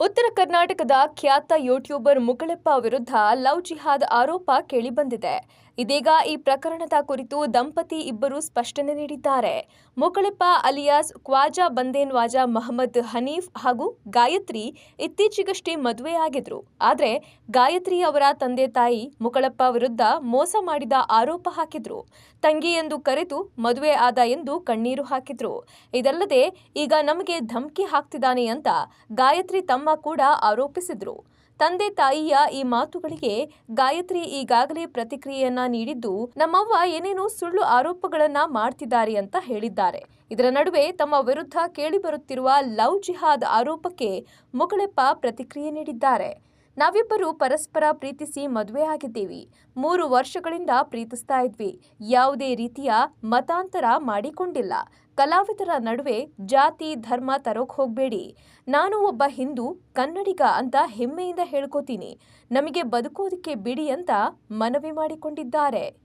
ಉತ್ತರ ಕರ್ನಾಟಕದ ಖ್ಯಾತ ಯೂಟ್ಯೂಬರ್ ಮುಕುಳೆಪ್ಪ ವಿರುದ್ಧ ಲವ್ ಜಿಹಾದ್ ಆರೋಪ ಕೇಳಿಬಂದಿದೆ. ಇದೀಗ ಈ ಪ್ರಕರಣದ ಕುರಿತು ದಂಪತಿ ಇಬ್ಬರು ಸ್ಪಷ್ಟನೆ ನೀಡಿದ್ದಾರೆ. ಮುಕುಳೆಪ್ಪ ಅಲಿಯಾಸ್ ಖ್ವಾಜಾ ಬಂದೇನ್ವಾಜಾ ಮಹಮ್ಮದ್ ಹನೀಫ್ ಹಾಗೂ ಗಾಯತ್ರಿ ಇತ್ತೀಚೆಗಷ್ಟೇ ಮದುವೆಯಾಗಿದ್ರು. ಆದರೆ ಗಾಯತ್ರಿ ಅವರ ತಂದೆ ತಾಯಿ ಮುಕುಳೆಪ್ಪ ವಿರುದ್ಧ ಮೋಸ ಮಾಡಿದ ಆರೋಪ ಹಾಕಿದ್ರು. ತಂಗಿ ಎಂದು ಕರೆದು ಮದುವೆ ಆದ ಎಂದು ಕಣ್ಣೀರು ಹಾಕಿದ್ರು. ಇದಲ್ಲದೆ ಈಗ ನಮಗೆ ಧಮಕಿ ಹಾಕ್ತಿದ್ದಾನೆ ಅಂತ ಗಾಯತ್ರಿ ತಮ್ಮ ಕೂಡ ಆರೋಪಿಸಿದ್ರು. ತಂದೆ ತಾಯಿಯ ಈ ಮಾತುಗಳಿಗೆ ಗಾಯತ್ರಿ ಈಗಾಗಲೇ ಪ್ರತಿಕ್ರಿಯೆಯನ್ನ ನೀಡಿದ್ದು, ನಮ್ಮವ್ವ ಏನೇನೋ ಸುಳ್ಳು ಆರೋಪಗಳನ್ನ ಮಾಡ್ತಿದ್ದಾರೆ ಅಂತ ಹೇಳಿದ್ದಾರೆ. ಇದರ ನಡುವೆ ತಮ್ಮ ವಿರುದ್ಧ ಕೇಳಿಬರುತ್ತಿರುವ ಲವ್ ಜಿಹಾದ್ ಆರೋಪಕ್ಕೆ ಮುಕುಳೆಪ್ಪ ಪ್ರತಿಕ್ರಿಯೆ ನೀಡಿದ್ದಾರೆ. ನಾವಿಬ್ಬರು ಪರಸ್ಪರ ಪ್ರೀತಿಸಿ ಮದುವೆ ಆಗಿದ್ದೀವಿ. 3 ವರ್ಷಗಳಿಂದ ಪ್ರೀತಿಸ್ತಾ ಇದ್ವಿ. ಯಾವುದೇ ರೀತಿಯ ಮತಾಂತರ ಮಾಡಿಕೊಂಡಿಲ್ಲ. ಕಲಾವಿದರ ನಡುವೆ ಜಾತಿ ಧರ್ಮ ತರೋಕ್ ಹೋಗ್ಬೇಡಿ. ನಾನು ಒಬ್ಬ ಹಿಂದೂ ಕನ್ನಡಿಗ ಅಂತ ಹೆಮ್ಮೆಯಿಂದ ಹೇಳ್ಕೋತೀನಿ. ನಮಗೆ ಬದುಕೋದಕ್ಕೆ ಬಿಡಿ ಅಂತ ಮನವಿ ಮಾಡಿಕೊಂಡಿದ್ದಾರೆ.